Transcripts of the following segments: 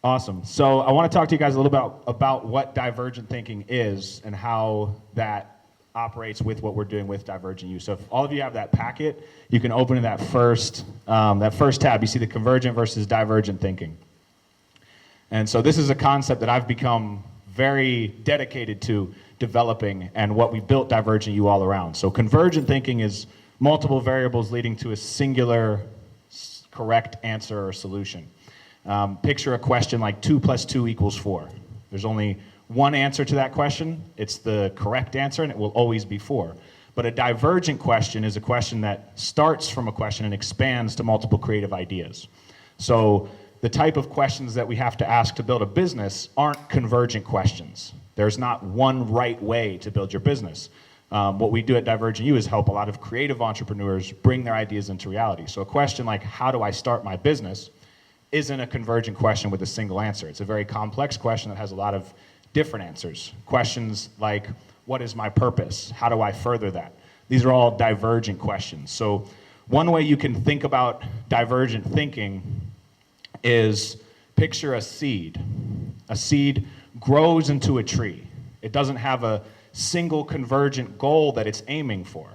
Awesome. So I want to talk to you guys a little about what divergent thinking is and how that operates with what we're doing with Divergent U. So if all of you have that packet, you can open that first tab. You see the convergent versus divergent thinking. And so this is a concept that I've become very dedicated to developing and what we built Divergent U all around. So convergent thinking is multiple variables leading to a singular correct answer or solution. Picture a question like 2 + 2 = 4. There's only one answer to that question. It's the correct answer, and it will always be 4. But a divergent question is a question that starts from a question and expands to multiple creative ideas. So the type of questions that we have to ask to build a business aren't convergent questions. There's not one right way to build your business. What we do at Divergent U is help a lot of creative entrepreneurs bring their ideas into reality. So a question like, how do I start my business, isn't a convergent question with a single answer. It's a very complex question that has a lot of different answers. Questions like, what is my purpose? How do I further that? These are all divergent questions. So one way you can think about divergent thinking is picture a seed. A seed grows into a tree. It doesn't have a single convergent goal that it's aiming for.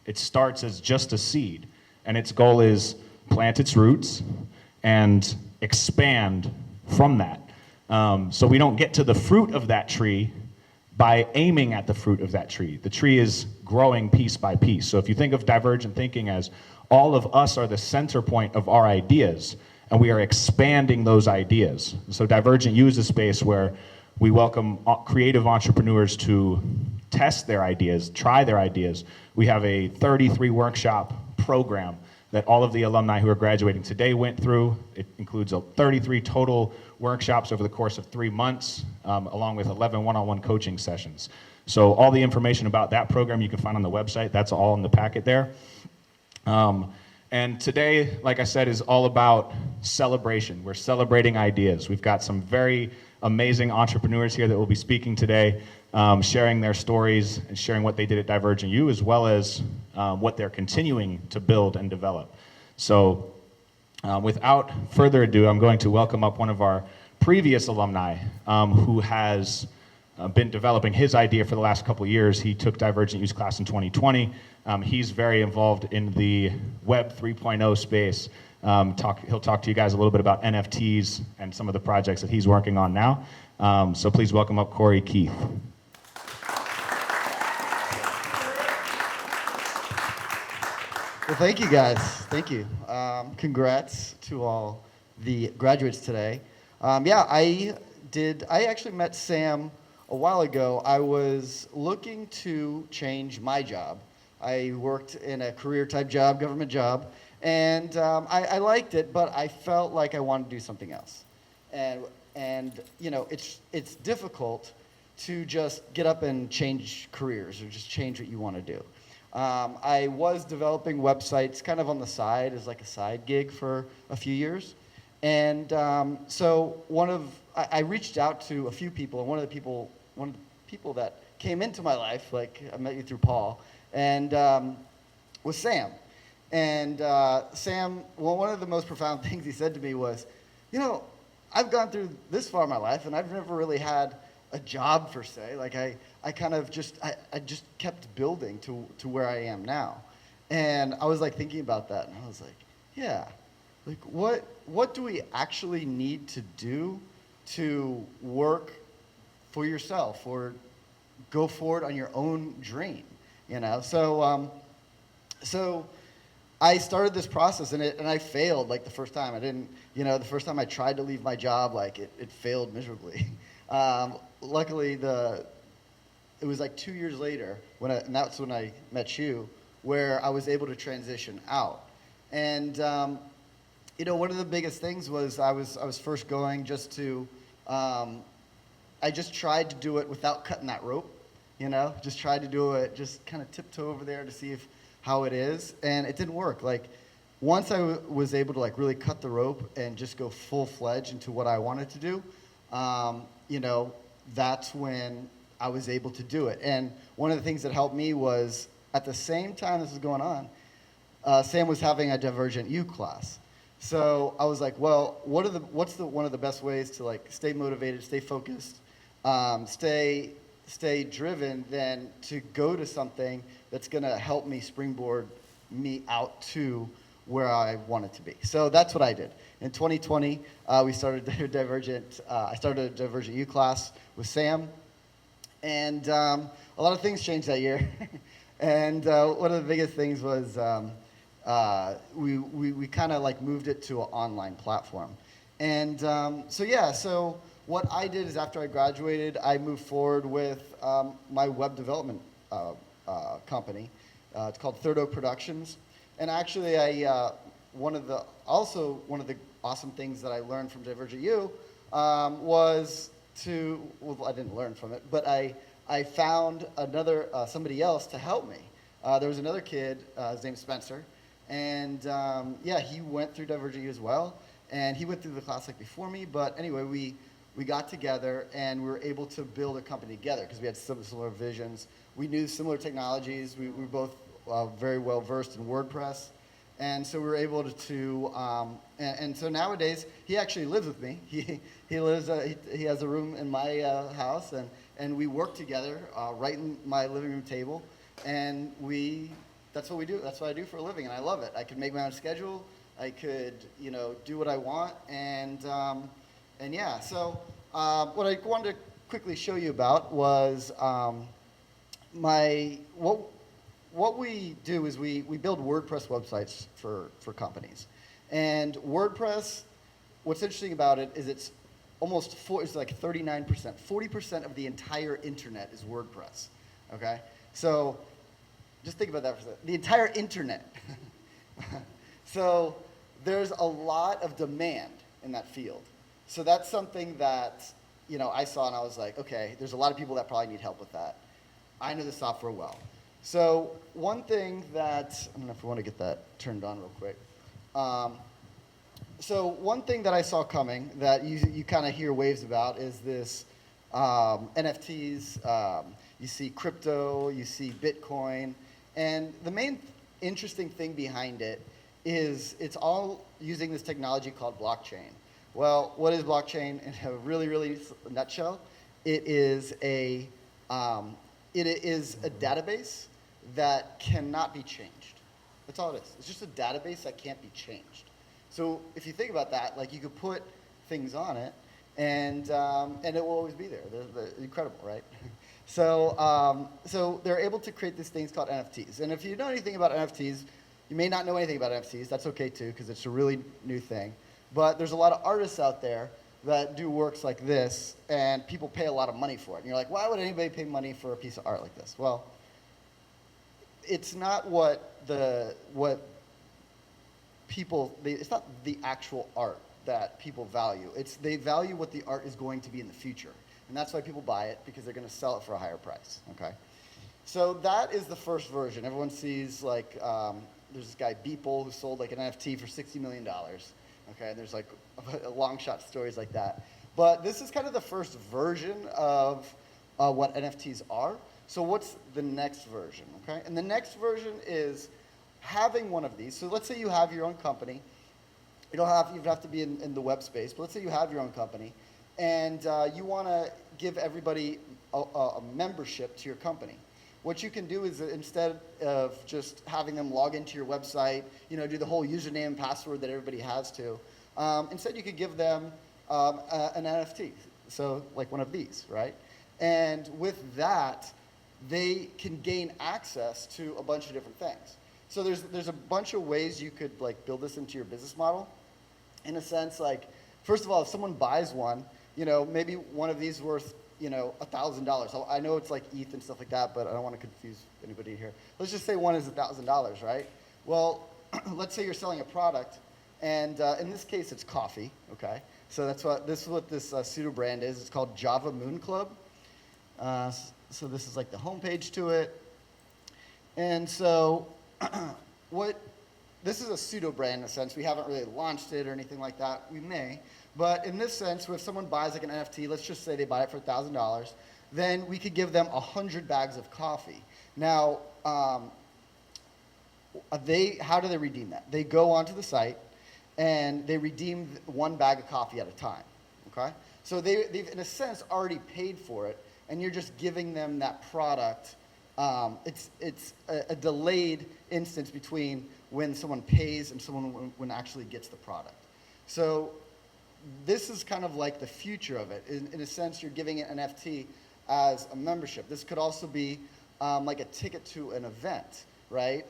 It starts as just a seed, and its goal is plant its roots and expand from that. So we don't get to the fruit of that tree by aiming at the fruit of that tree. The tree is growing piece by piece. So if you think of divergent thinking as all of us are the center point of our ideas, and we are expanding those ideas. So Divergent U is a space where we welcome creative entrepreneurs to test their ideas, try their ideas. We have a 33 workshop program that all of the alumni who are graduating today went through. It includes 33 total workshops over the course of 3 months, along with 11 one-on-one coaching sessions. So all the information about that program you can find on the website. That's all in the packet there. And today, like I said, is all about celebration. We're celebrating ideas. We've got some very amazing entrepreneurs here that will be speaking today, sharing their stories and sharing what they did at Divergent U, as well as what they're continuing to build and develop. So without further ado, I'm going to welcome up one of our previous alumni who has been developing his idea for the last couple of years. He took Divergent U's class in 2020. He's very involved in the Web 3.0 space. He'll talk to you guys a little bit about NFTs and some of the projects that he's working on now. So please welcome up Cory Keith. Well, thank you guys. Thank you. Congrats to all the graduates today. I actually met Sam a while ago. I was looking to change my job. I worked in a career type job, government job, and I liked it, but I felt like I wanted to do something else. And you know, it's difficult to just get up and change careers or just change what you want to do. I was developing websites kind of on the side as like a side gig for a few years. And so I reached out to a few people, and one of the people that came into my life, like I met you through Paul, and was Sam. And Sam, well, one of the most profound things he said to me was, you know, I've gone through this far in my life, and I've never really had a job per se. Like I kind of just kept building to where I am now. And I was like thinking about that, and I was like, yeah, like what do we actually need to do to work for yourself or go forward on your own dream, you know? So I started this process, and I failed like the first time. I didn't, you know, the first time I tried to leave my job, like it failed miserably. Luckily, it was like 2 years later, and that's when I met you, where I was able to transition out. And you know, one of the biggest things was I was first going just to, I just tried to do it without cutting that rope, you know, just tried to do it, just kind of tiptoe over there to see how it is, and it didn't work. Like once I was able to like really cut the rope and just go full-fledged into what I wanted to do, you know, that's when I was able to do it. And one of the things that helped me was at the same time this was going on, Sam was having a Divergent U class. So I was like, well, what's one of the best ways to like stay motivated, stay focused, stay driven than to go to something that's gonna help me springboard me out to where I want it to be. So that's what I did. In 2020, we started Divergent. I started a Divergent U class with Sam, and a lot of things changed that year. And one of the biggest things was we kind of like moved it to an online platform. And so what I did is after I graduated, I moved forward with my web development company. It's called Third Oak Productions. And actually, one of the awesome things that I learned from Divergent U was I didn't learn from it, but I found somebody else to help me. There was another kid, his name's Spencer, and he went through Divergent U as well, and he went through the class like before me, but anyway, we got together and we were able to build a company together because we had similar visions. We knew similar technologies. We were both very well versed in WordPress. And so we were able to and so nowadays, he actually lives with me. He lives, he has a room in my house, and we work together right in my living room table. And that's what we do. That's what I do for a living, and I love it. I could make my own schedule. I could, do what I want. And yeah, so what I wanted to quickly show you about was what we do is we build WordPress websites for companies. And WordPress, what's interesting about it is it's like 39%. 40% of the entire internet is WordPress, okay? So just think about that for a second. The entire internet. So there's a lot of demand in that field. So that's something that, I saw and I was like, okay, there's a lot of people that probably need help with that. I know the software well. So one thing that, I don't know if we want to get that turned on real quick. So one thing that I saw coming that you kind of hear waves about is this NFTs. You see crypto, you see Bitcoin. And the main interesting thing behind it is it's all using this technology called blockchain. Well, what is blockchain in a really, really nutshell? It is a database that cannot be changed. That's all it is. It's just a database that can't be changed. So if you think about that, like you could put things on it, and it will always be there. They're incredible, right? So they're able to create these things called NFTs. And if you know anything about NFTs, you may not know anything about NFTs. That's okay too, because it's a really new thing. But there's a lot of artists out there that do works like this, and people pay a lot of money for it. And you're like, why would anybody pay money for a piece of art like this? Well, it's not it's not the actual art that people value. They value what the art is going to be in the future. And that's why people buy it, because they're going to sell it for a higher price, okay? So that is the first version. Everyone sees, like, there's this guy, Beeple, who sold, like, an NFT for $60 million, okay? And there's, like, long shot stories like that. But this is kind of the first version of what NFTs are. So what's the next version, okay? And the next version is having one of these. So let's say you have your own company. You don't have to be in the web space, but let's say you have your own company, and you want to give everybody a membership to your company. What you can do is, instead of just having them log into your website, do the whole username and password that everybody has to, instead you could give them an NFT, so like one of these, right? And with that, they can gain access to a bunch of different things. So there's a bunch of ways you could like build this into your business model. In a sense, like, first of all, if someone buys one, maybe one of these worth, $1,000. I know it's like ETH and stuff like that, but I don't want to confuse anybody here. Let's just say one is $1,000, right? Well, let's say you're selling a product, and in this case, it's coffee, okay? So this is what this pseudo brand is. It's called Java Moon Club. So this is like the homepage to it. And so this is a pseudo brand in a sense. We haven't really launched it or anything like that. We may. But in this sense, if someone buys like an NFT, let's just say they buy it for $1,000, then we could give them 100 bags of coffee. Now, how do they redeem that? They go onto the site, and they redeem one bag of coffee at a time, okay? So they've, in a sense, already paid for it, and you're just giving them that product. It's a delayed instance between when someone pays and someone when actually gets the product. So this is kind of like the future of it. In a sense, you're giving an NFT as a membership. This could also be like a ticket to an event, right?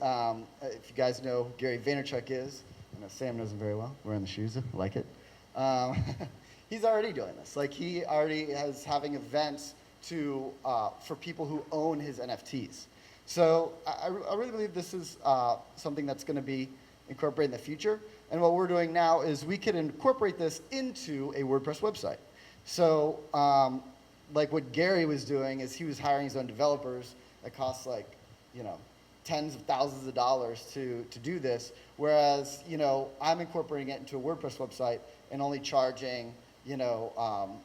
If you guys know who Gary Vaynerchuk is, I know Sam knows him very well. Wearing the shoes, I like it. He's already doing this. Like, he already is having events to for people who own his NFTs. So I really believe this is something that's going to be incorporated in the future. And what we're doing now is we can incorporate this into a WordPress website. So like what Gary was doing is he was hiring his own developers that costs like, you know, tens of thousands of dollars to do this. Whereas, you know, I'm incorporating it into a WordPress website and only charging, so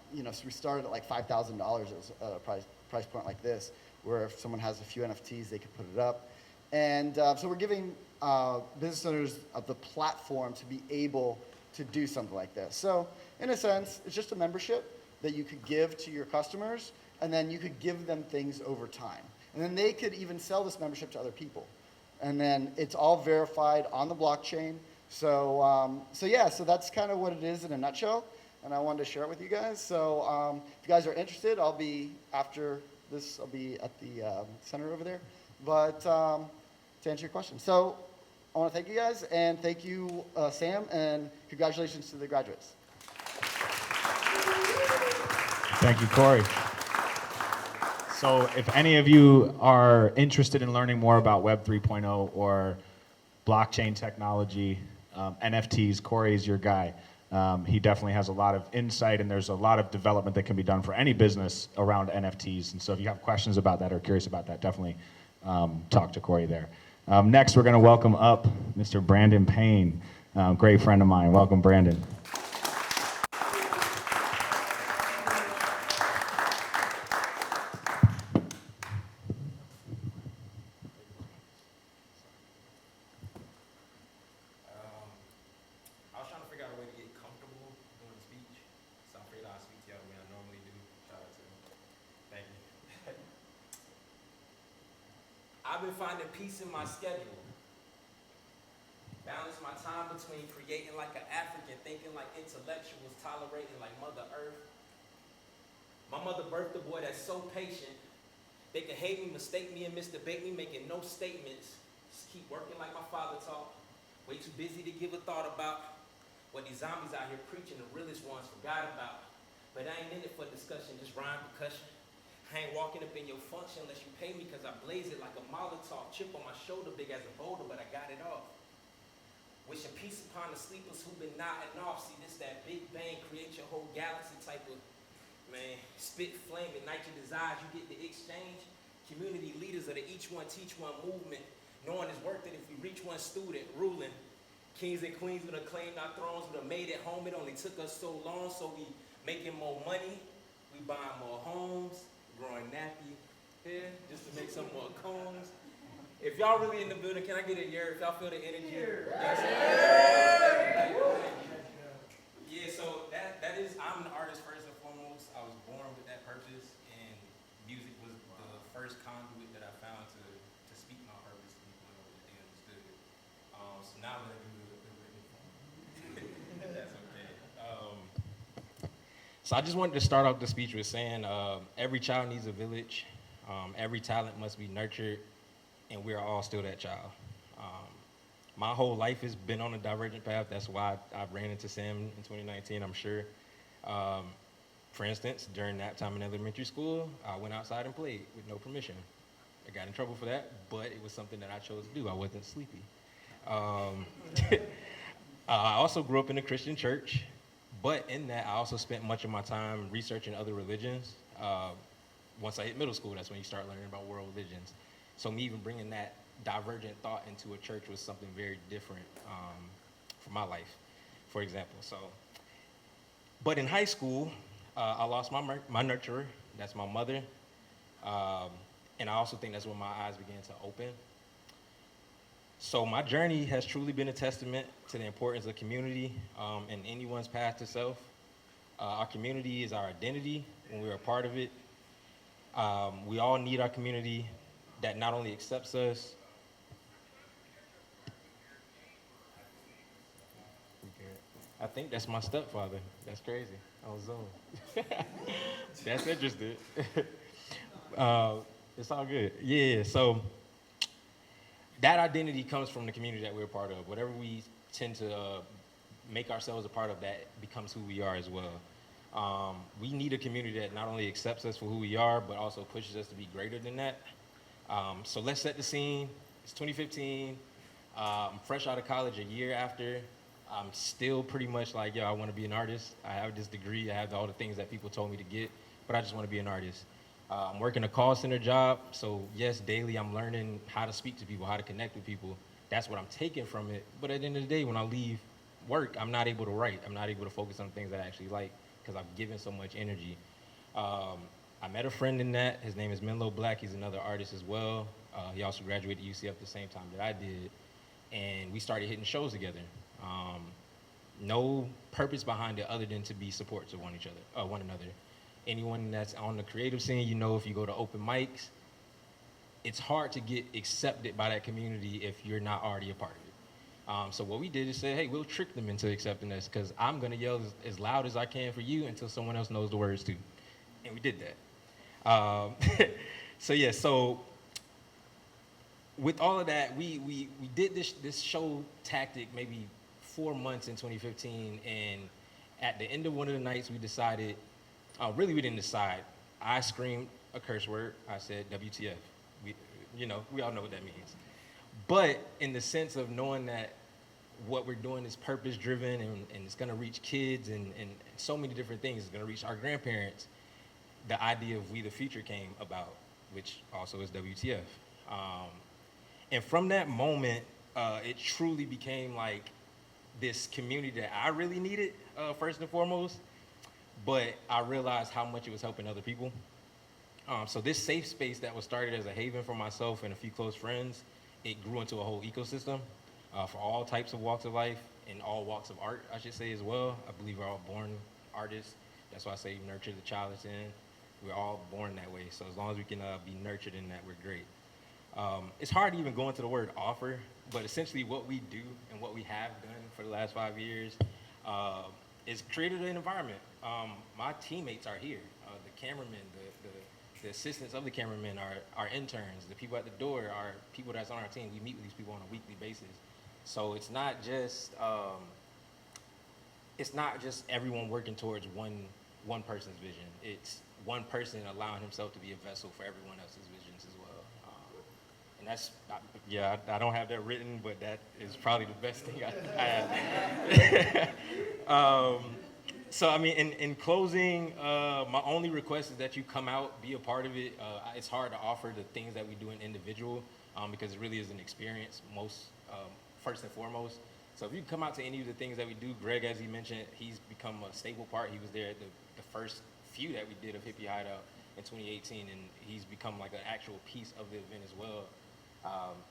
we started at like $5,000 at a price point like this, where if someone has a few NFTs, they can put it up. And so we're giving business owners the platform to be able to do something like this. So in a sense, it's just a membership that you could give to your customers, and then you could give them things over time. And then they could even sell this membership to other people. And then it's all verified on the blockchain. So so that's kind of what it is in a nutshell. And I wanted to share it with you guys. So if you guys are interested, I'll be, after this, I'll be at the center over there. But to answer your question. So I want to thank you guys, and thank you, Sam, and congratulations to the graduates. Thank you, Cory. So if any of you are interested in learning more about Web 3.0 or blockchain technology, NFTs, Cory is your guy. He definitely has a lot of insight, and there's a lot of development that can be done for any business around NFTs. And so if you have questions about that or curious about that, definitely talk to Cory there. Next, we're going to welcome up Mr. Brandon Payne, great friend of mine. Welcome, Brandon. I've been finding peace in my schedule. Balance my time between creating like an African, thinking like intellectuals, tolerating like Mother Earth. My mother birthed a boy that's so patient. They can hate me, mistake me, and misdebate me, making no statements. Just keep working like my father taught. Way too busy to give a thought about what these zombies out here preaching, the realest ones forgot about. But I ain't in it for discussion, just rhyme percussion. I ain't walking up in your function unless you pay me, cause I blaze it like a Molotov. Chip on my shoulder, big as a boulder, but I got it off. Wishing peace upon the sleepers who've been nodding off. See, this that big bang, create your whole galaxy type of, man, spit flame, ignite your desires, you get the exchange. Community leaders of the each one teach one movement, knowing it's worth it if we reach one student, ruling. Kings and queens would have claimed our thrones, would have made it home. It only took us so long, so we making more money, we buying more homes, growing nappy hair just to make some more combs. If y'all really in the building, can I get a year? If y'all feel the energy. Yeah, so that is, I'm an artist first and foremost. I was born with that purpose, and music was the first conduit that I found to speak my purpose to people in a way that they understood it. So now I'm gonna do the written form. That's okay. So I just wanted to start off the speech with saying every child needs a village, every talent must be nurtured, and we're all still that child. My whole life has been on a divergent path. That's why I ran into Sam in 2019, I'm sure. For instance, during that time in elementary school, I went outside and played with no permission. I got in trouble for that, but it was something that I chose to do. I wasn't sleepy. I also grew up in a Christian church. But in that, I also spent much of my time researching other religions. Once I hit middle school, that's when you start learning about world religions. So me even bringing that divergent thought into a church was something very different for my life, for example. But in high school, I lost my nurturer. That's my mother. And I also think that's when my eyes began to open. So my journey has truly been a testament to the importance of community and anyone's path to self. Our community is our identity when we're a part of it. We all need our community that not only accepts us. I think that's my stepfather. That's crazy. On Zoom. That's interesting. It's all good. Yeah, so that identity comes from the community that we're a part of. Whatever we tend to make ourselves a part of, that becomes who we are as well. We need a community that not only accepts us for who we are, but also pushes us to be greater than that. So let's set the scene. It's 2015. I'm fresh out of college a year after. I'm still pretty much like, yo, I want to be an artist. I have this degree. I have all the things that people told me to get, but I just want to be an artist. I'm working a call center job, so yes, daily I'm learning how to speak to people, how to connect with people. That's what I'm taking from it. But at the end of the day, when I leave work, I'm not able to write. I'm not able to focus on things that I actually like because I've given so much energy. I met a friend in that. His name is Menlo Black. He's another artist as well. He also graduated UCF at the same time that I did. And we started hitting shows together. No purpose behind it other than to be support to one another. Anyone that's on the creative scene, you know, if you go to open mics, it's hard to get accepted by that community if you're not already a part of it. So what we did is say, hey, we'll trick them into accepting us because I'm gonna yell as loud as I can for you until someone else knows the words too. And we did that. So with all of that, we did this show tactic maybe 4 months in 2015, and at the end of one of the nights, we decided, really we didn't decide. I screamed a curse word. I said WTF. We all know what that means. But in the sense of knowing that what we're doing is purpose-driven and it's gonna reach kids and so many different things. It's gonna reach our grandparents. The idea of We the Future came about, which also is WTF. And from that moment, it truly became like this community that I really needed, first and foremost, but I realized how much it was helping other people. So this safe space that was started as a haven for myself and a few close friends, it grew into a whole ecosystem for all types of walks of life and all walks of art, I should say as well. I believe we're all born artists. That's why I say nurture the child that's in. We're all born that way. So as long as we can be nurtured in that, we're great. It's hard to even go into the word offer, but essentially what we do and what we have done for the last 5 years is created an environment. My teammates are here. The cameramen, the assistants of the cameramen are interns. The people at the door are people that's on our team. We meet with these people on a weekly basis. So it's not just everyone working towards one person's vision. It's one person allowing himself to be a vessel for everyone else's visions as well. And that's, I don't have that written, but that is probably the best thing I have. So, I mean, in closing, my only request is that you come out, be a part of it. It's hard to offer the things that we do in individual because it really is an experience first and foremost. So if you come out to any of the things that we do, Greg, as he mentioned, he's become a stable part. He was there at the first few that we did of Hippie Hideout in 2018, and he's become like an actual piece of the event as well.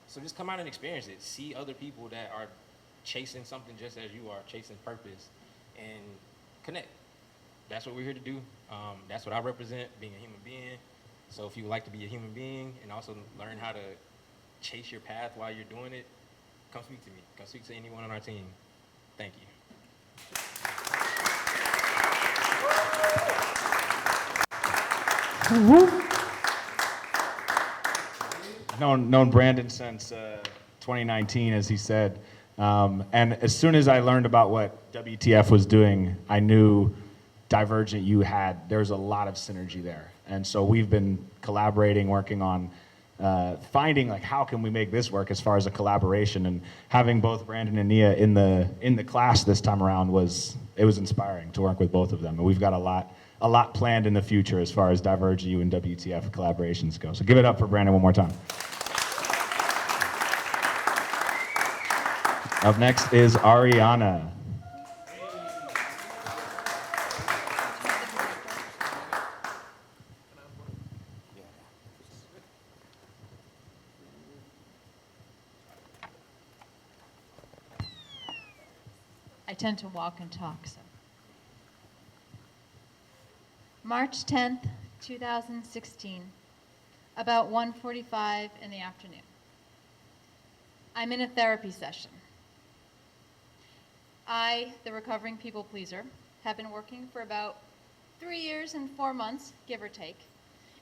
So just come out and experience it. See other people that are chasing something just as you are, chasing purpose, and connect. That's what we're here to do. That's what I represent, being a human being. So if you would like to be a human being and also learn how to chase your path while you're doing it, come speak to me. Come speak to anyone on our team. Thank you. Known Brandon since 2019, as he said. And as soon as I learned about what WTF was doing, I knew Divergent there was a lot of synergy there. And so we've been collaborating, working on finding like how can we make this work as far as a collaboration, and having both Brandon and Nia in the class this time around was inspiring to work with both of them. And we've got a lot planned in the future as far as Divergent U and WTF collaborations go. So give it up for Brandon one more time. Up next is Ariana. tend to walk and talk, so. March 10th, 2016, about 1:45 in the afternoon. I'm in a therapy session. I, the recovering people pleaser, have been working for about 3 years and 4 months, give or take,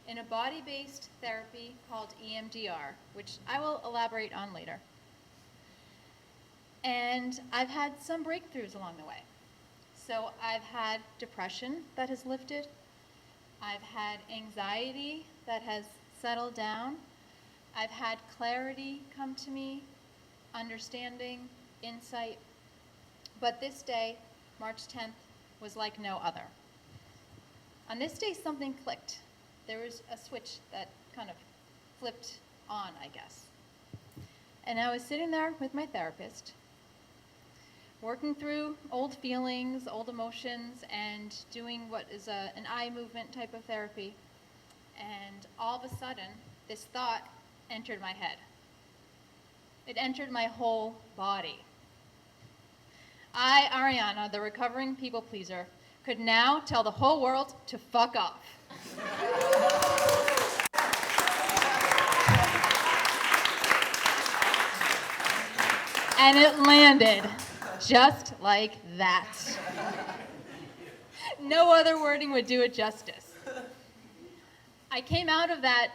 in a body-based therapy called EMDR, which I will elaborate on later. And I've had some breakthroughs along the way. So I've had depression that has lifted. I've had anxiety that has settled down. I've had clarity come to me, understanding, insight. But this day, March 10th, was like no other. On this day, something clicked. There was a switch that kind of flipped on, I guess. And I was sitting there with my therapist, working through old feelings, old emotions, and doing what is an eye movement type of therapy. And all of a sudden, this thought entered my head. It entered my whole body. I, Ariana, the recovering people pleaser, could now tell the whole world to fuck off. And it landed just like that. No other wording would do it justice. I came out of that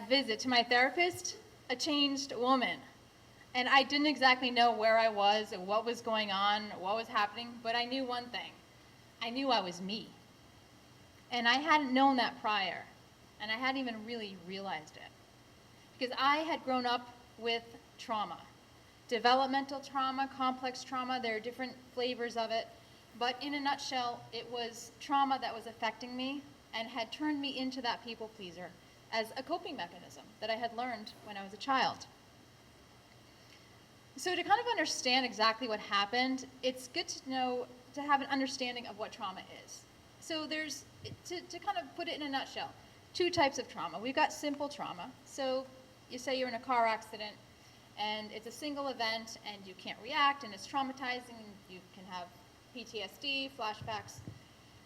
visit to my therapist a changed woman. And I didn't exactly know where I was and what was going on, what was happening, but I knew one thing. I knew I was me. And I hadn't known that prior, and I hadn't even really realized it. Because I had grown up with trauma. Developmental trauma, complex trauma, there are different flavors of it. But in a nutshell, it was trauma that was affecting me and had turned me into that people pleaser as a coping mechanism that I had learned when I was a child. So to kind of understand exactly what happened, it's good to know, to have an understanding of what trauma is. So there's, to kind of put it in a nutshell, 2 types of trauma. We've got simple trauma. So you say you're in a car accident and it's a single event and you can't react and it's traumatizing and you can have PTSD, flashbacks.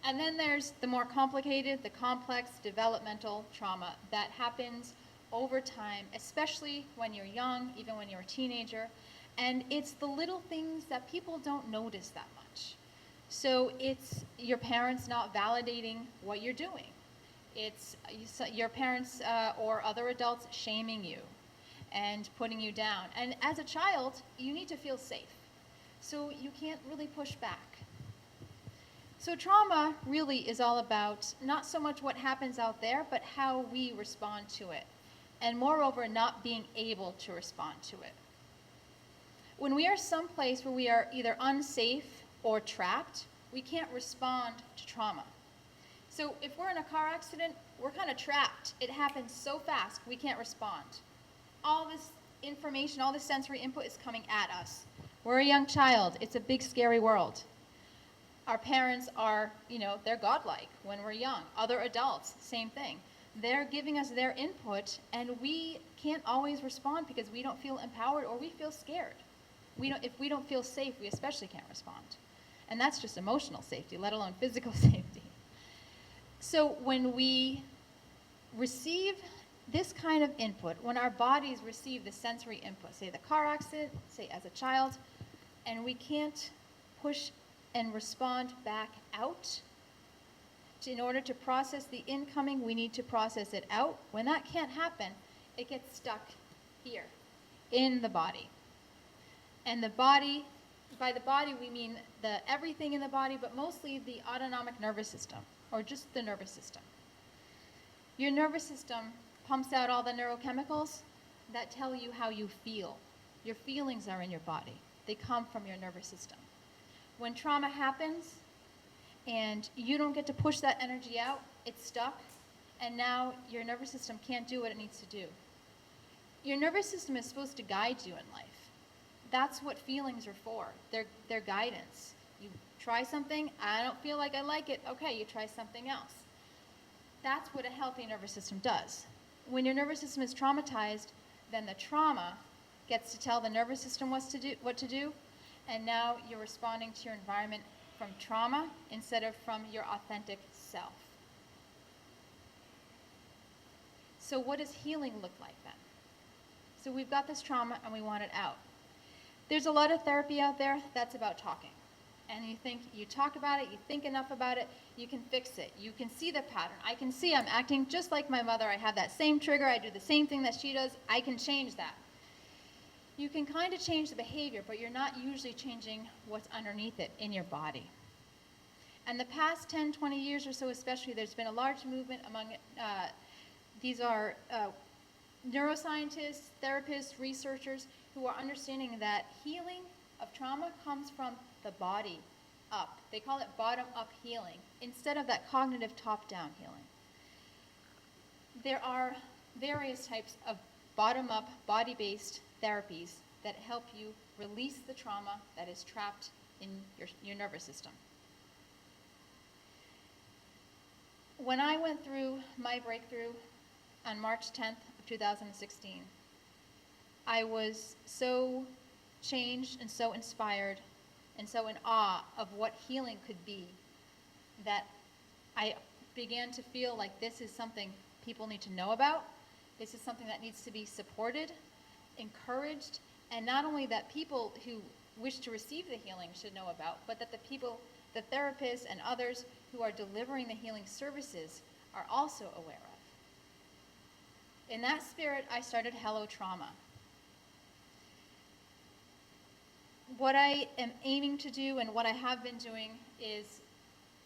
And then there's the more complicated, the complex developmental trauma that happens over time, especially when you're young, even when you're a teenager. And it's the little things that people don't notice that much. So it's your parents not validating what you're doing. It's your parents or other adults shaming you and putting you down. And as a child, you need to feel safe. So you can't really push back. So trauma really is all about not so much what happens out there, but how we respond to it. And moreover, not being able to respond to it. When we are someplace where we are either unsafe or trapped, we can't respond to trauma. So if we're in a car accident, we're kind of trapped. It happens so fast, we can't respond. All this information, all this sensory input is coming at us. We're a young child. It's a big, scary world. Our parents are, they're godlike when we're young. Other adults, same thing. They're giving us their input, and we can't always respond because we don't feel empowered or we feel scared. If we don't feel safe, we especially can't respond. And that's just emotional safety, let alone physical safety. So when we receive this kind of input, when our bodies receive the sensory input, say the car accident, say as a child, and we can't push and respond back out, in order to process the incoming, we need to process it out. When that can't happen, it gets stuck here, in the body. And the body, by the body we mean everything in the body, but mostly the autonomic nervous system, or just the nervous system. Your nervous system pumps out all the neurochemicals that tell you how you feel. Your feelings are in your body. They come from your nervous system. When trauma happens and you don't get to push that energy out, it's stuck, and now your nervous system can't do what it needs to do. Your nervous system is supposed to guide you in life. That's what feelings are for. They're guidance. You try something, I don't feel like I like it, okay, you try something else. That's what a healthy nervous system does. When your nervous system is traumatized, then the trauma gets to tell the nervous system what to do, And now you're responding to your environment from trauma instead of from your authentic self. So what does healing look like then? So we've got this trauma and we want it out. There's a lot of therapy out there that's about talking. And you talk about it, you think enough about it, you can fix it. You can see the pattern. I can see I'm acting just like my mother. I have that same trigger. I do the same thing that she does. I can change that. You can kind of change the behavior, but you're not usually changing what's underneath it in your body. And the past 10, 20 years or so especially, there's been a large movement among, these are neuroscientists, therapists, researchers who are understanding that healing of trauma comes from the body up. They call it bottom-up healing instead of that cognitive top-down healing. There are various types of bottom-up, body-based therapies that help you release the trauma that is trapped in your nervous system. When I went through my breakthrough on March 10th of 2016, I was so changed and so inspired and so in awe of what healing could be that I began to feel like this is something people need to know about. This is something that needs to be supported, encouraged, and not only that people who wish to receive the healing should know about, but that the people, the therapists and others who are delivering the healing services are also aware of. In that spirit, I started Hello Trauma. What I am aiming to do and what I have been doing is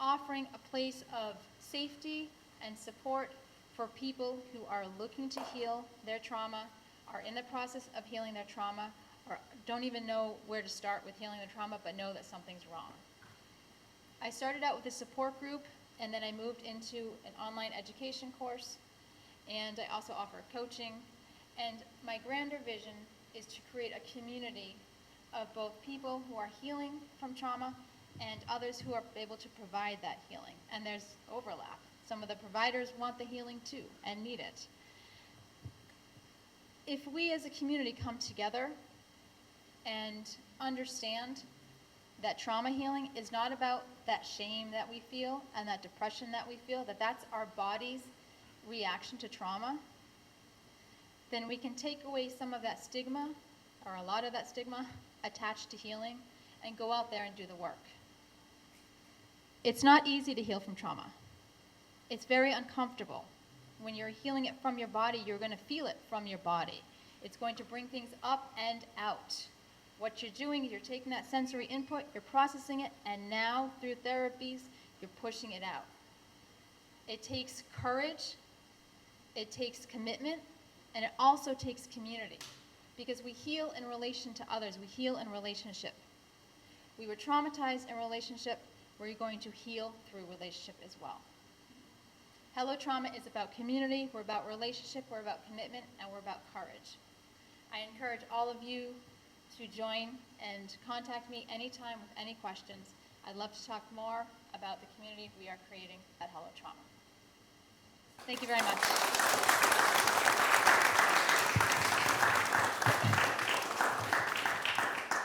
offering a place of safety and support for people who are looking to heal their trauma, are in the process of healing their trauma, or don't even know where to start with healing the trauma, but know that something's wrong. I started out with a support group, and then I moved into an online education course, and I also offer coaching. And my grander vision is to create a community of both people who are healing from trauma and others who are able to provide that healing. And there's overlap. Some of the providers want the healing too and need it. If we as a community come together and understand that trauma healing is not about that shame that we feel and that depression that we feel, that that's our body's reaction to trauma, then we can take away some of that stigma, or a lot of that stigma, attached to healing, and go out there and do the work. It's not easy to heal from trauma. It's very uncomfortable. When you're healing it from your body, you're going to feel it from your body. It's going to bring things up and out. What you're doing is you're taking that sensory input, you're processing it, and now through therapies, you're pushing it out. It takes courage, it takes commitment, and it also takes community. Because we heal in relation to others, we heal in relationship. We were traumatized in relationship, we're going to heal through relationship as well. Hello Trauma is about community, we're about relationship, we're about commitment, and we're about courage. I encourage all of you to join and contact me anytime with any questions. I'd love to talk more about the community we are creating at Hello Trauma. Thank you very much.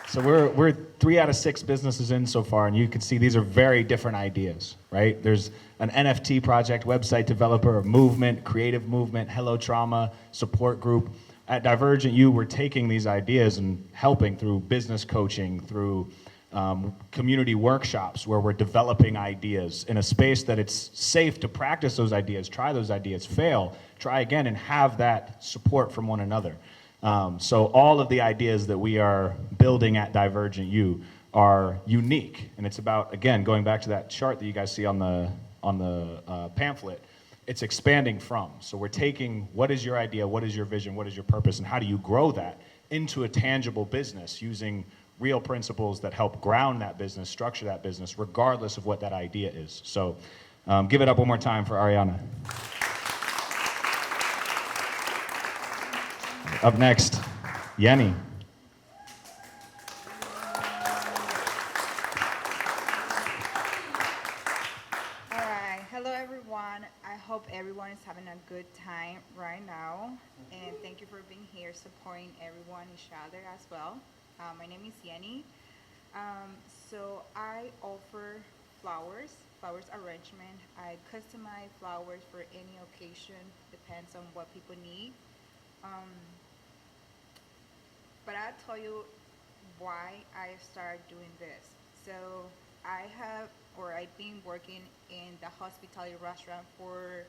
So we're 3 out of 6 businesses in so far, and you can see these are very different ideas, right? There's an NFT project, website developer, a movement, creative movement, Hello Trauma, support group. At Divergent U, we're taking these ideas and helping through business coaching, through community workshops where we're developing ideas in a space that it's safe to practice those ideas, try those ideas, fail, try again, and have that support from one another. So all of the ideas that we are building at Divergent U are unique, and it's about, again, going back to that chart that you guys see on the pamphlet, it's expanding from. So we're taking what is your idea, what is your vision, what is your purpose, and how do you grow that into a tangible business using real principles that help ground that business, structure that business, regardless of what that idea is. So give it up one more time for Ariana. Up next, Yeni. All right, hello everyone. I hope everyone is having a good time right now. And thank you for being here, supporting everyone, each other as well. My name is Yeni. So I offer flowers arrangement. I customize flowers for any occasion, depends on what people need. Um, but I'll tell you why I started doing this. So I've been working in the hospitality restaurant for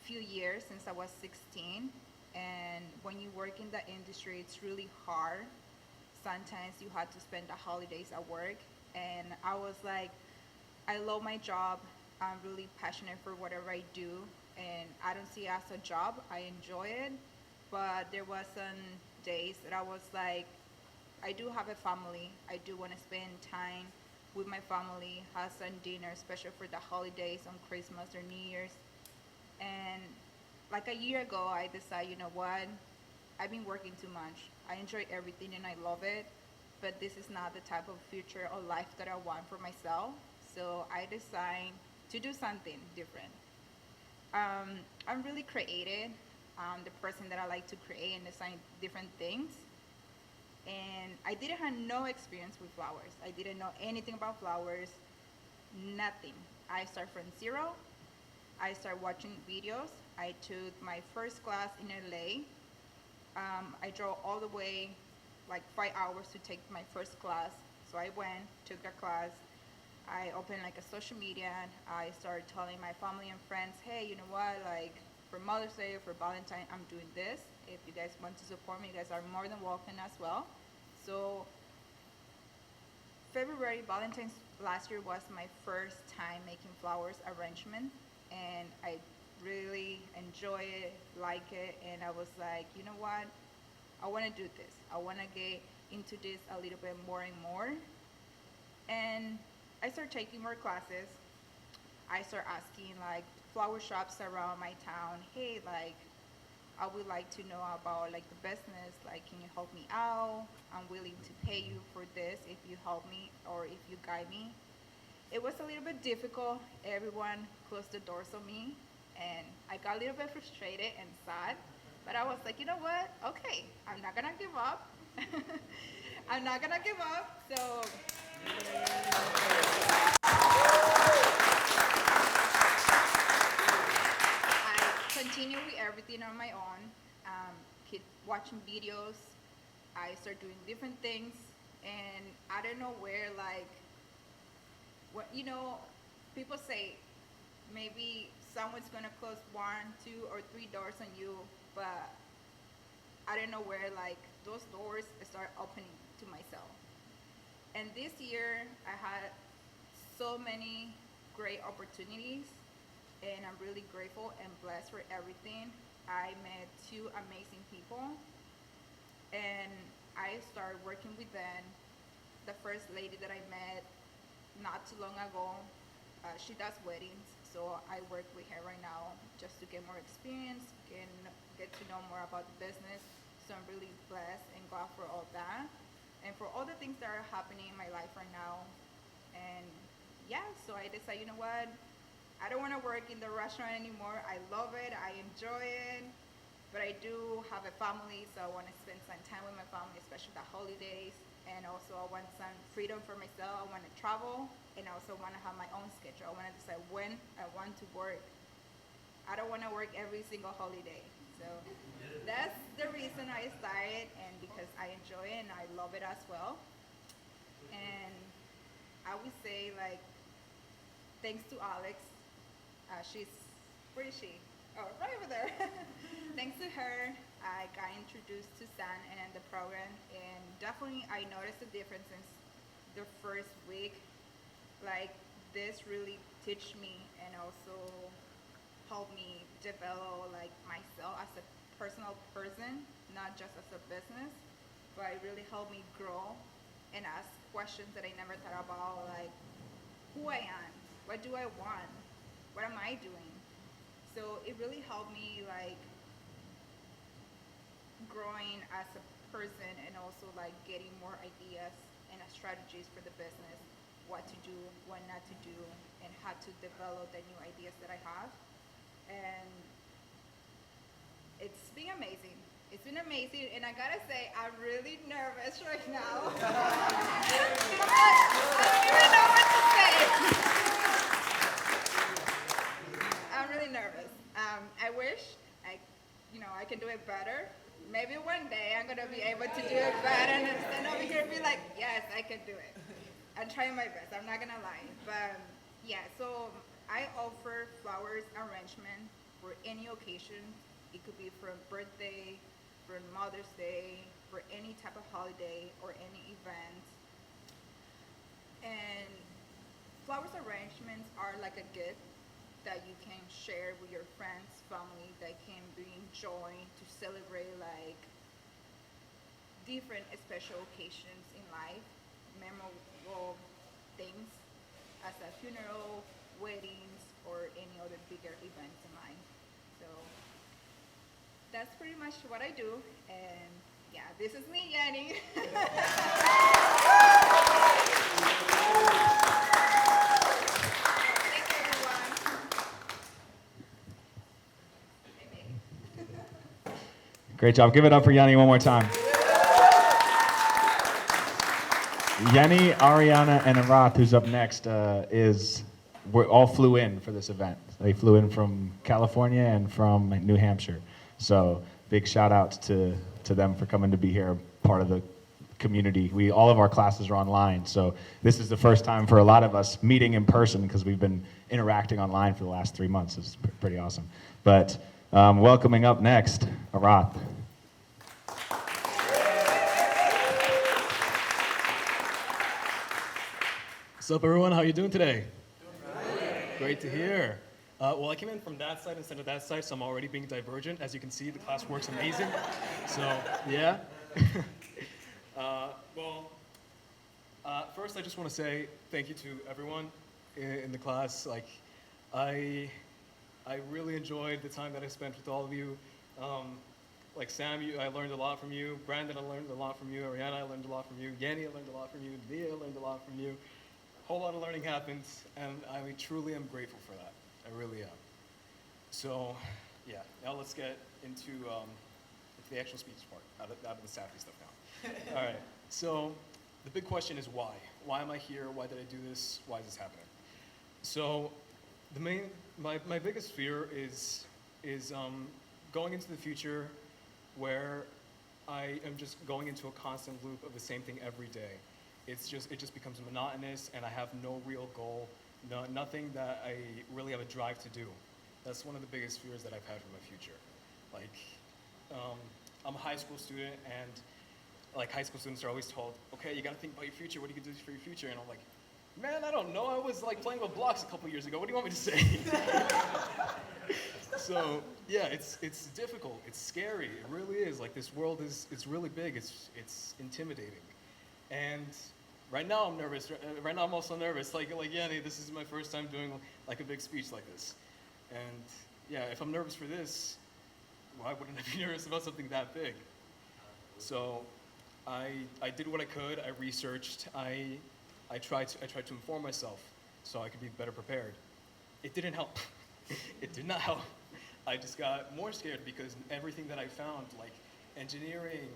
few years since I was 16. And when you work in the industry, it's really hard. Sometimes you had to spend the holidays at work. And I was like, I love my job. I'm really passionate for whatever I do. And I don't see it as a job. I enjoy it. But there was some days that I was like, I do have a family. I do want to spend time with my family, have some dinner, especially for the holidays on Christmas or New Year's. And like a year ago, I decided, you know what? I've been working too much. I enjoy everything and I love it, but this is not the type of future or life that I want for myself. So I decided to do something different. I'm really creative. I'm the person that I like to create and design different things. And I didn't have no experience with flowers. I didn't know anything about flowers, nothing. I started from zero. I started watching videos. I took my first class in LA. I drove all the way, like 5 hours to take my first class. So I went, took the class. I opened like a social media and I started telling my family and friends, hey, you know what, like for Mother's Day or for Valentine, I'm doing this. If you guys want to support me, you guys are more than welcome as well. So February, Valentine's last year was my first time making flowers arrangement, and I really enjoy it, like it, and I was like, you know what? I want to do this. I want to get into this a little bit more and more. And I started taking more classes. I started asking like flower shops around my town, hey, like I would like to know about like the business, like can you help me out? I'm willing to pay you for this if you help me or if you guide me. It was a little bit difficult. Everyone closed the doors on me and I got a little bit frustrated and sad. But I was like, you know what? Okay, I'm not gonna give up. I'm not gonna give up. So I continue with everything on my own. Keep watching videos. I start doing different things, and I don't know where like what people say maybe someone's gonna close 1, 2, or 3 doors on you, but I don't know where like those doors start opening to myself. And this year I had so many great opportunities and I'm really grateful and blessed for everything. I met two amazing people and I started working with them. The first lady that I met not too long ago, she does weddings, so I work with her right now just to get more experience, get to know more about the business. So I'm really blessed and glad for all that and for all the things that are happening in my life right now. And yeah, so I decided, you know what? I don't want to work in the restaurant anymore. I love it. I enjoy it. But I do have a family, so I want to spend some time with my family, especially the holidays. And also, I want some freedom for myself. I want to travel, and I also want to have my own schedule. I want to decide when I want to work. I don't want to work every single holiday. So that's the reason I started, and because I enjoy it and I love it as well. And I would say, like, thanks to Alex. Where is she? Oh, right over there. Thanks to her, I got introduced to San and the program, and definitely I noticed a difference since the first week. Like, this really teach me and also helped me develop like myself as a personal person, not just as a business, but it really helped me grow and ask questions that I never thought about, like who I am, what do I want, what am I doing? So it really helped me like growing as a person and also like getting more ideas and strategies for the business, what to do, what not to do, and how to develop the new ideas that I have. And it's been amazing. It's been amazing, and I gotta say, I'm really nervous right now. I don't even know what to say. I'm really nervous. I wish I can do it better. Maybe one day I'm gonna be able to do it better and stand over here and be like, yes, I can do it. I'm trying my best. I'm not gonna lie, but yeah. So I offer flowers arrangement for any occasion. It could be for a birthday, for Mother's Day, for any type of holiday or any event. And flowers arrangements are like a gift that you can share with your friends, family, that can bring joy to celebrate like different special occasions in life, memorable things, as a funeral, weddings, or any other bigger events in life. So that's pretty much what I do. And yeah, this is me, Yeni. Thanks, everyone. Great job. Give it up for Yeni one more time. Yeni, Ariana, and Arath, who's up next, we all flew in for this event. They flew in from California and from New Hampshire. So big shout out to them for coming to be here, part of the community. All of our classes are online, so this is the first time for a lot of us meeting in person because we've been interacting online for the last 3 months. It's pretty awesome. But welcoming up next, Arath. What's up, everyone? How you doing today? Great to hear. Well, I came in from that side instead of that side, so I'm already being divergent. As you can see, the class works amazing. So, yeah. First, I just want to say thank you to everyone in the class. Like, I really enjoyed the time that I spent with all of you. Like Sam, I learned a lot from you. Brandon, I learned a lot from you. Ariana, I learned a lot from you. Yeni, I learned a lot from you. Nia, I learned a lot from you. Whole lot of learning happens, and I truly am grateful for that. I really am. So, yeah, now let's get into the actual speech part, out of the sappy stuff now. All right, so the big question is why? Why am I here? Why did I do this? Why is this happening? So, my biggest fear is going into the future where I am just going into a constant loop of the same thing every day. It just becomes monotonous, and I have no real goal, nothing that I really have a drive to do. That's one of the biggest fears that I've had for my future. Like, I'm a high school student, and like high school students are always told, okay, you gotta think about your future. What are you gonna do for your future? And I'm like, man, I don't know. I was like playing with blocks a couple years ago. What do you want me to say? So yeah, it's difficult. It's scary. It really is. Like, this world it's really big. It's intimidating. And right now I'm nervous. Right now I'm also nervous. Like Yeni, this is my first time doing like a big speech like this. And yeah, if I'm nervous for this, why wouldn't I be nervous about something that big? So I did what I could. I researched. I tried to inform myself so I could be better prepared. It didn't help. It did not help. I just got more scared because everything that I found, like engineering,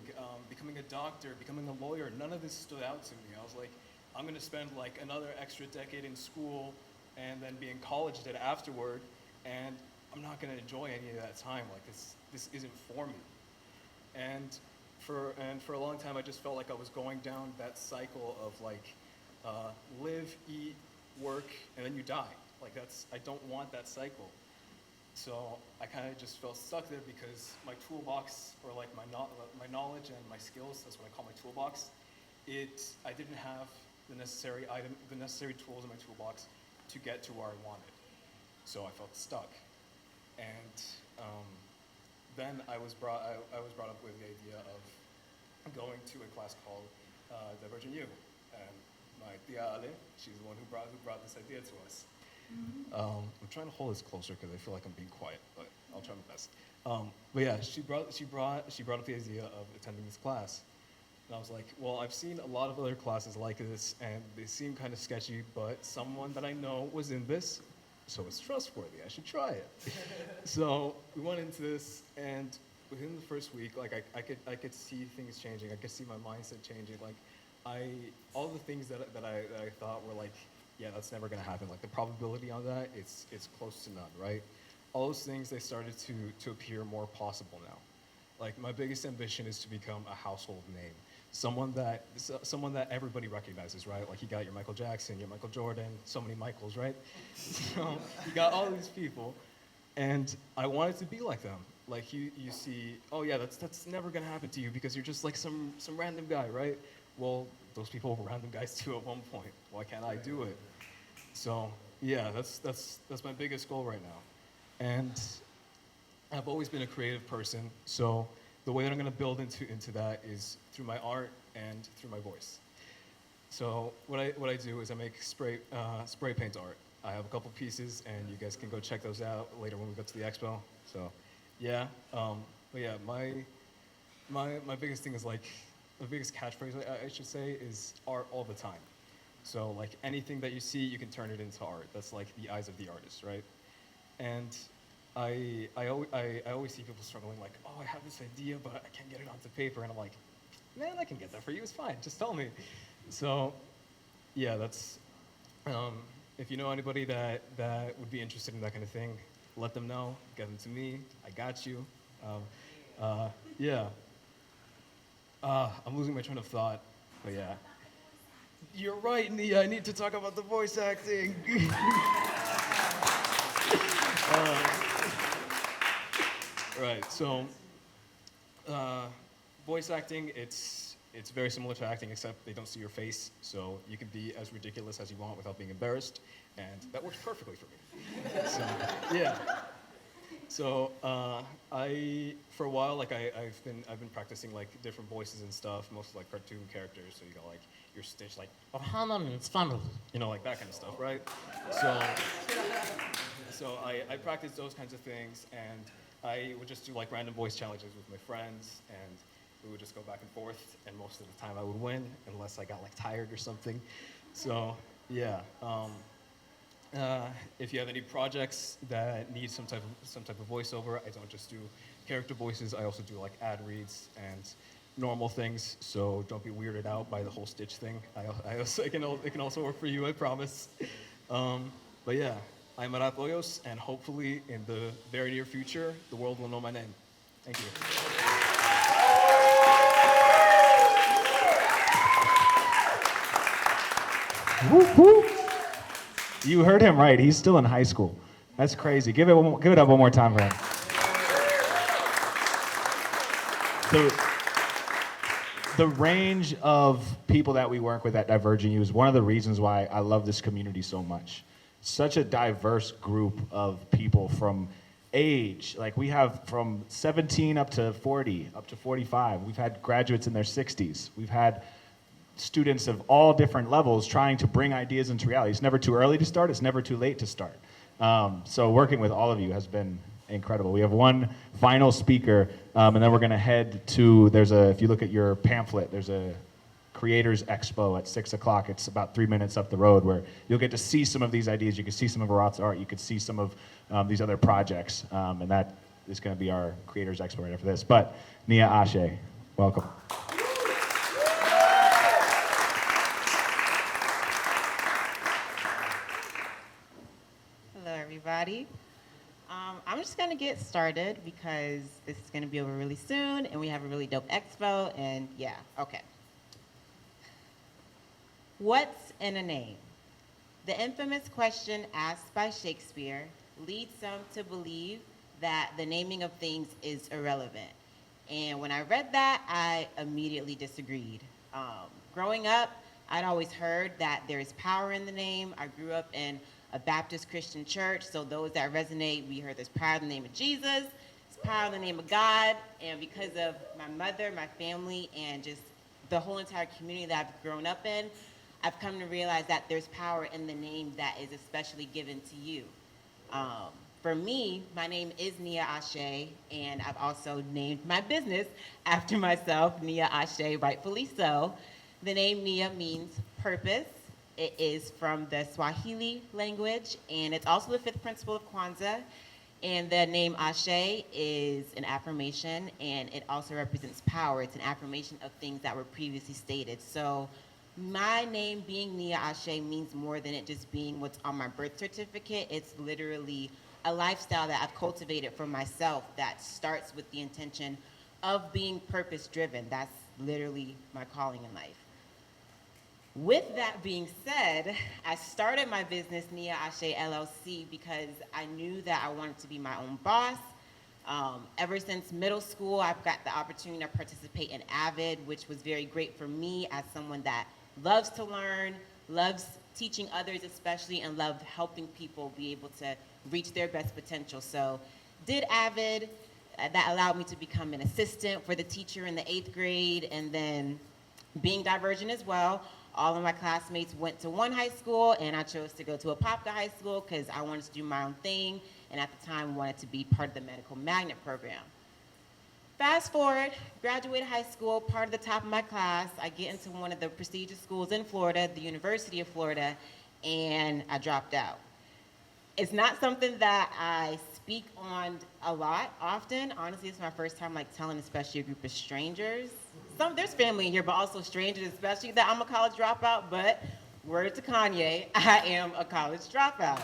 becoming a doctor, becoming a lawyer, none of this stood out to me. I was like, I'm gonna spend like another extra decade in school and then be in college afterward, and I'm not gonna enjoy any of that time. Like, this isn't for me. And for a long time, I just felt like I was going down that cycle of like, live, eat, work, and then you die. Like, I don't want that cycle. So I kind of just felt stuck there because my toolbox, or like my knowledge and my skills, that's what I call my toolbox, I didn't have the necessary tools in my toolbox to get to where I wanted. So I felt stuck. And then I was brought up with the idea of going to a class called Divergent U. And my tia Ale, she's the one who brought this idea to us. I'm trying to hold this closer because I feel like I'm being quiet, but I'll try my best. But yeah, she brought up the idea of attending this class. And I was like, well, I've seen a lot of other classes like this, and they seem kind of sketchy, but someone that I know was in this, so it's trustworthy. I should try it. So we went into this, and within the first week, like I could see things changing. I could see my mindset changing. Like all the things that I thought were like, yeah, that's never gonna happen. Like the probability on that, it's close to none, right? All those things, they started to appear more possible now. Like my biggest ambition is to become a household name. Someone that everybody recognizes, right? Like you got your Michael Jackson, your Michael Jordan, so many Michaels, right? So you got all these people, and I wanted to be like them. Like you see, oh yeah, that's never gonna happen to you because you're just like some random guy, right? Well, those people were random guys too at one point. Why can't I do it? So yeah, that's my biggest goal right now, and I've always been a creative person. So the way that I'm gonna build into that is through my art and through my voice. So what I do is I make spray paint art. I have a couple pieces, and you guys can go check those out later when we go to the expo. So, yeah, but yeah, my biggest thing is like, the biggest catchphrase I should say is art all the time. So like anything that you see, you can turn it into art. That's like the eyes of the artist, right? And I always see people struggling like, oh, I have this idea, but I can't get it onto paper. And I'm like, man, I can get that for you. It's fine. Just tell me. So, yeah, that's, if you know anybody that would be interested in that kind of thing, let them know. Get them to me. I got you. Yeah. I'm losing my train of thought, but yeah. You're right, Nia. I need to talk about the voice acting. Right. So, voice acting, it's very similar to acting, except they don't see your face. So you can be as ridiculous as you want without being embarrassed, and that works perfectly for me. So, yeah. So for a while, like I've been practicing like different voices and stuff, mostly like cartoon characters. So you got like your Stitch, like it's fun, you know, like that kind of stuff, right? So I practiced those kinds of things, and I would just do like random voice challenges with my friends, and we would just go back and forth. And most of the time, I would win, unless I got like tired or something. So yeah. If you have any projects that need some type of voiceover, I don't just do character voices. I also do like ad reads and normal things. So don't be weirded out by the whole Stitch thing. It can also work for you, I promise. But yeah, I'm Arad Boyos, and hopefully in the very near future, the world will know my name. Thank you. Whoop, whoop. You heard him right. He's still in high school. That's crazy. Give it up one more time for him. The range of people that we work with at Divergent U is one of the reasons why I love this community so much. Such a diverse group of people from age. Like we have from 17 up to 40, up to 45. We've had graduates in their 60s. We've had students of all different levels trying to bring ideas into reality. It's never too early to start. It's never too late to start. So working with all of you has been incredible. We have one final speaker, and then we're going to head to, if you look at your pamphlet, there's a Creators Expo at 6 o'clock. It's about 3 minutes up the road where you'll get to see some of these ideas. You can see some of Arat's art. You can see some of these other projects. And that is going to be our Creators Expo right after this. But Nia Ashay, welcome. Hello, everybody. I'm just going to get started because this is going to be over really soon, and we have a really dope expo, and yeah, okay. What's in a name? The infamous question asked by Shakespeare leads some to believe that the naming of things is irrelevant. And when I read that, I immediately disagreed. Growing up, I'd always heard that there is power in the name. I grew up in a Baptist Christian church, so those that resonate, we heard there's power in the name of Jesus, there's power in the name of God, and because of my mother, my family, and just the whole entire community that I've grown up in, I've come to realize that there's power in the name that is especially given to you. For me, my name is Nia Ashay, and I've also named my business after myself, Nia Ashay, rightfully so. The name Nia means purpose. It is from the Swahili language, and it's also the fifth principle of Kwanzaa. And the name Ashay is an affirmation, and it also represents power. It's an affirmation of things that were previously stated. So my name being Nia Ashay means more than it just being what's on my birth certificate. It's literally a lifestyle that I've cultivated for myself that starts with the intention of being purpose-driven. That's literally my calling in life. With that being said, I started my business, Nia Ashay LLC, because I knew that I wanted to be my own boss. Ever since middle school, I've got the opportunity to participate in AVID, which was very great for me as someone that loves to learn, loves teaching others especially, and loved helping people be able to reach their best potential. So did AVID, that allowed me to become an assistant for the teacher in the 8th grade, and then being Divergent as well. All of my classmates went to one high school, and I chose to go to Apopka High School because I wanted to do my own thing, and at the time wanted to be part of the medical magnet program. Fast forward, graduated high school, part of the top of my class. I get into one of the prestigious schools in Florida, the University of Florida, and I dropped out. It's not something that I speak on a lot, often. Honestly, it's my first time telling especially a group of strangers. There's family in here, but also strangers, especially that I'm a college dropout, but word to Kanye, I am a college dropout.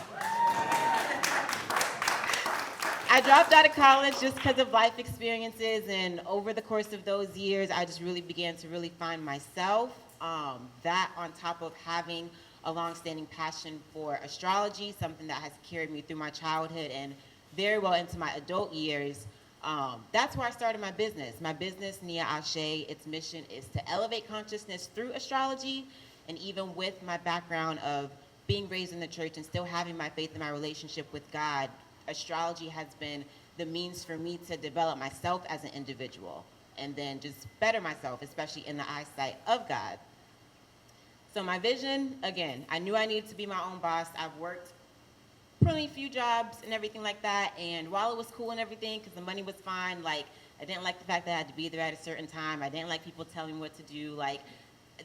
I dropped out of college just because of life experiences, and over the course of those years, I just really began to really find myself. That on top of having a long-standing passion for astrology, something that has carried me through my childhood and very well into my adult years. That's where I started my business. My business, Nia Ashay, its mission is to elevate consciousness through astrology. And even with my background of being raised in the church and still having my faith in my relationship with God, astrology has been the means for me to develop myself as an individual and then just better myself, especially in the eyesight of God. So my vision, again, I knew I needed to be my own boss. I've worked pretty few jobs and everything like that, and while it was cool and everything, because the money was fine, I didn't like the fact that I had to be there at a certain time. I didn't like people telling me what to do.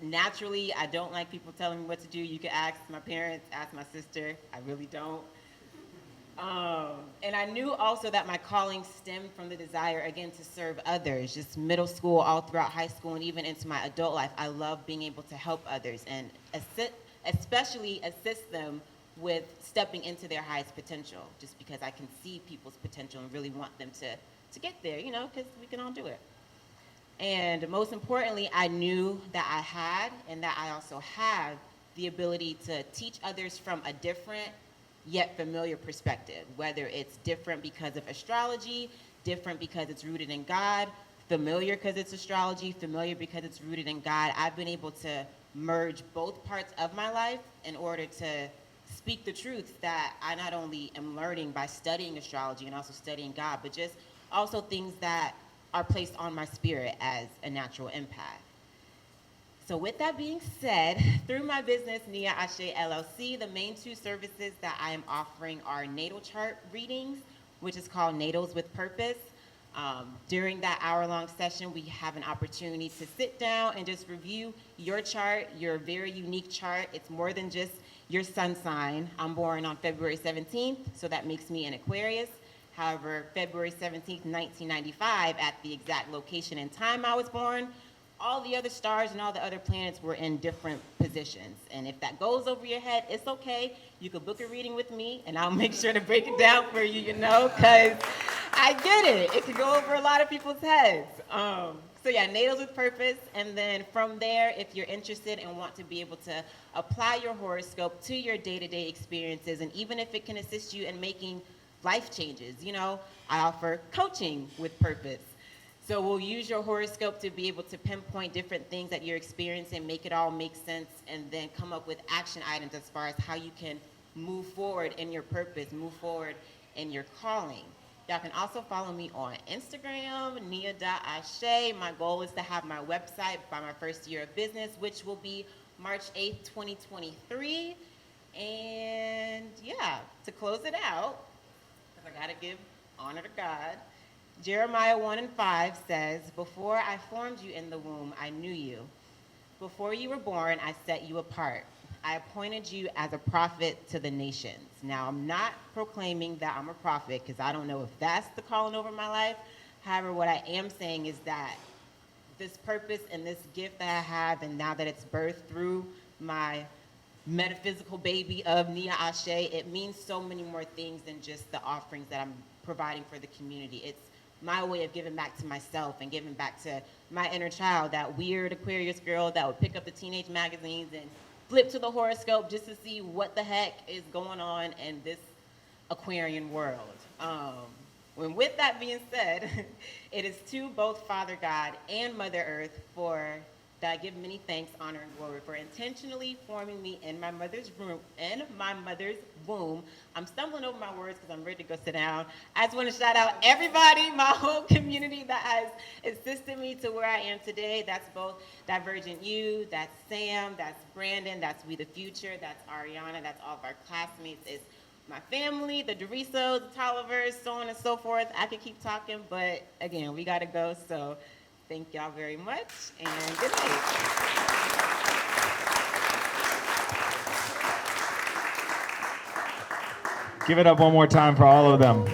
Naturally, I don't like people telling me what to do. You can ask my parents, ask my sister. I really don't. And I knew also that my calling stemmed from the desire, again, to serve others. Just middle school, all throughout high school, and even into my adult life, I love being able to help others and especially assist them with stepping into their highest potential, just because I can see people's potential and really want them to get there, because we can all do it. And most importantly, I knew that I had, and that I also have, the ability to teach others from a different yet familiar perspective, whether it's different because of astrology, different because it's rooted in God, familiar because it's astrology, familiar because it's rooted in God. I've been able to merge both parts of my life in order to speak the truth that I not only am learning by studying astrology and also studying God, but just also things that are placed on my spirit as a natural empath. So with that being said, through my business, Nia Ashay LLC, the main two services that I am offering are natal chart readings, which is called Natals with Purpose. During that hour-long session, we have an opportunity to sit down and just review your chart, your very unique chart. It's more than just your sun sign. I'm born on February 17th, so that makes me an Aquarius. However, February 17th, 1995, at the exact location and time I was born, all the other stars and all the other planets were in different positions. And if that goes over your head, it's okay. You can book a reading with me, and I'll make sure to break it down for you, because I get it. It can go over a lot of people's heads. So yeah, Natals with Purpose. And then from there, if you're interested and want to be able to apply your horoscope to your day-to-day experiences, and even if it can assist you in making life changes, I offer coaching with purpose. So we'll use your horoscope to be able to pinpoint different things that you're experiencing, make it all make sense, and then come up with action items as far as how you can move forward in your purpose, move forward in your calling. Y'all can also follow me on Instagram, nia.ashay. My goal is to have my website by my first year of business, which will be March 8th, 2023. And yeah, to close it out, because I gotta give honor to God, Jeremiah 1:5 says, "Before I formed you in the womb, I knew you. Before you were born, I set you apart. I appointed you as a prophet to the nations. Now, I'm not proclaiming that I'm a prophet because I don't know if that's the calling over my life. However, what I am saying is that this purpose and this gift that I have, and now that it's birthed through my metaphysical baby of Nia Ashay, it means so many more things than just the offerings that I'm providing for the community. It's my way of giving back to myself and giving back to my inner child, that weird Aquarius girl that would pick up the teenage magazines and flip to the horoscope just to see what the heck is going on in this Aquarian world. When with that being said, it is to both Father God and Mother Earth for that I give many thanks, honor, and glory for intentionally forming me in my mother's womb. I'm stumbling over my words because I'm ready to go sit down. I just want to shout out everybody, my whole community that has assisted me to where I am today. That's both Divergent U, that's Sam, that's Brandon, that's We the Future, that's Ariana, that's all of our classmates. It's my family, the Dorisos, the Tollivers, so on and so forth. I could keep talking, but again, we got to go. So thank y'all very much, and good night. Give it up one more time for all of them.